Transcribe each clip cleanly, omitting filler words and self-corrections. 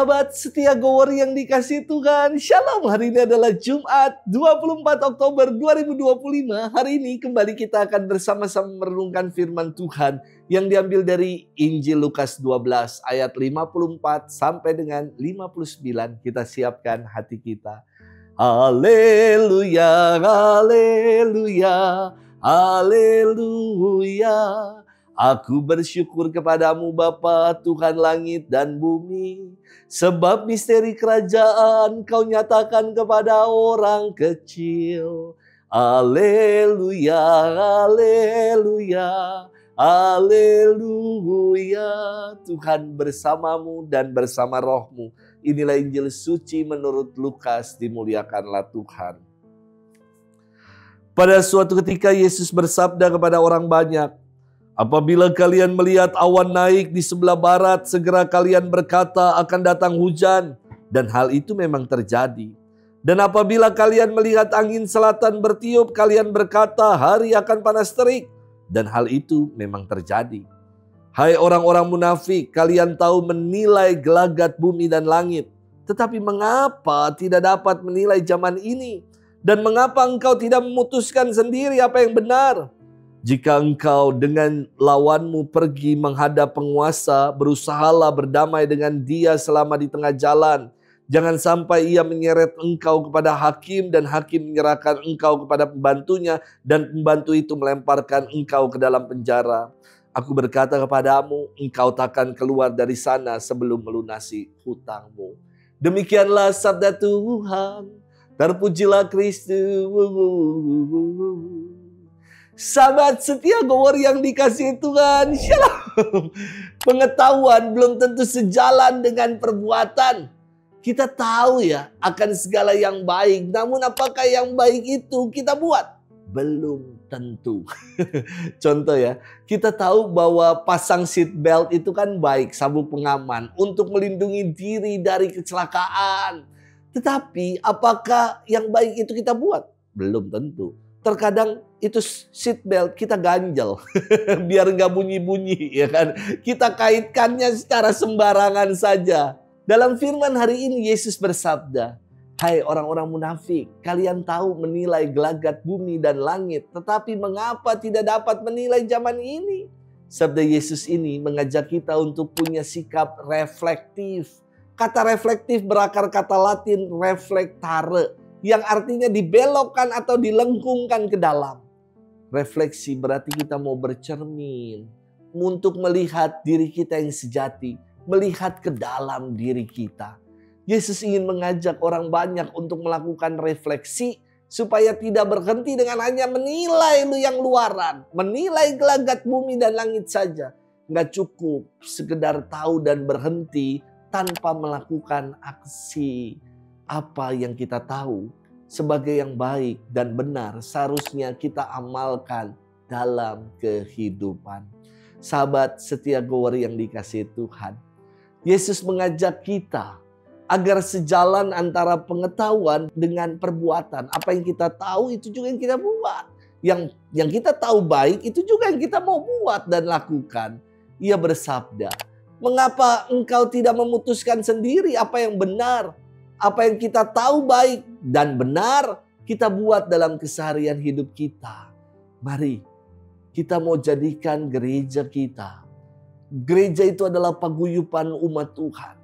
Sahabat setia Gower yang dikasihi Tuhan, Shalom. Hari ini adalah Jumat 24 Oktober 2025. Hari ini kembali kita akan bersama-sama merenungkan firman Tuhan yang diambil dari Injil Lukas 12 ayat 54 sampai dengan 59. Kita siapkan hati kita. Haleluya, haleluya, haleluya. Aku bersyukur kepadamu Bapa Tuhan langit dan bumi, sebab misteri kerajaan kau nyatakan kepada orang kecil. Haleluya, haleluya, haleluya. Tuhan bersamamu dan bersama rohmu. Inilah Injil suci menurut Lukas, dimuliakanlah Tuhan. Pada suatu ketika Yesus bersabda kepada orang banyak, apabila kalian melihat awan naik di sebelah barat, segera kalian berkata akan datang hujan. Dan hal itu memang terjadi. Dan apabila kalian melihat angin selatan bertiup, kalian berkata hari akan panas terik. Dan hal itu memang terjadi. Hai orang-orang munafik, kalian tahu menilai gelagat bumi dan langit. Tetapi mengapa tidak dapat menilai zaman ini? Dan mengapa engkau tidak memutuskan sendiri apa yang benar? Jika engkau dengan lawanmu pergi menghadap penguasa, berusahalah berdamai dengan dia selama di tengah jalan. Jangan sampai ia menyeret engkau kepada hakim dan hakim menyerahkan engkau kepada pembantunya dan pembantu itu melemparkan engkau ke dalam penjara. Aku berkata kepadamu, engkau takkan keluar dari sana sebelum melunasi hutangmu. Demikianlah sabda Tuhan. Terpujilah Kristus. Sahabat setia Gower yang dikasihi Tuhan, Shalom. Pengetahuan belum tentu sejalan dengan perbuatan. Kita tahu ya akan segala yang baik, namun apakah yang baik itu kita buat? Belum tentu. Contoh ya, kita tahu bahwa pasang seat belt itu kan baik, sabuk pengaman untuk melindungi diri dari kecelakaan. Tetapi apakah yang baik itu kita buat? Belum tentu. Terkadang itu seat belt kita ganjel biar nggak bunyi-bunyi, ya kan? Kita kaitkannya secara sembarangan saja. Dalam firman hari ini Yesus bersabda, hai orang-orang munafik, kalian tahu menilai gelagat bumi dan langit, tetapi mengapa tidak dapat menilai zaman ini? Sabda Yesus ini mengajak kita untuk punya sikap reflektif. Kata reflektif berakar kata Latin reflectare, yang artinya dibelokkan atau dilengkungkan ke dalam. Refleksi berarti kita mau bercermin untuk melihat diri kita yang sejati, melihat ke dalam diri kita. Yesus ingin mengajak orang banyak untuk melakukan refleksi supaya tidak berhenti dengan hanya menilai yang luaran, menilai gelagat bumi dan langit saja. Nggak cukup sekedar tahu dan berhenti tanpa melakukan aksi. Apa yang kita tahu sebagai yang baik dan benar seharusnya kita amalkan dalam kehidupan. Sahabat setia Gower yang dikasihi Tuhan, Yesus mengajak kita agar sejalan antara pengetahuan dengan perbuatan. Apa yang kita tahu itu juga yang kita buat. Yang kita tahu baik itu juga yang kita mau buat dan lakukan. Ia bersabda, mengapa engkau tidak memutuskan sendiri apa yang benar? Apa yang kita tahu baik dan benar, kita buat dalam keseharian hidup kita. Mari kita mau jadikan gereja kita. Gereja itu adalah paguyupan umat Tuhan.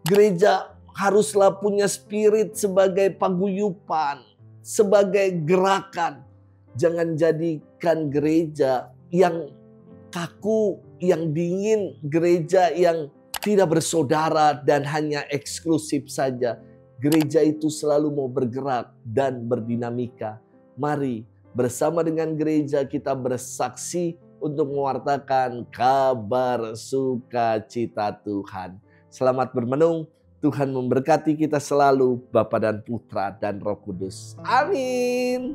Gereja haruslah punya spirit sebagai paguyupan, sebagai gerakan. Jangan jadikan gereja yang kaku, yang dingin, gereja yang tidak bersaudara dan hanya eksklusif saja. Gereja itu selalu mau bergerak dan berdinamika. Mari bersama dengan gereja kita bersaksi untuk mewartakan kabar sukacita Tuhan. Selamat bermenung. Tuhan memberkati kita selalu, Bapa dan Putra dan Roh Kudus. Amin.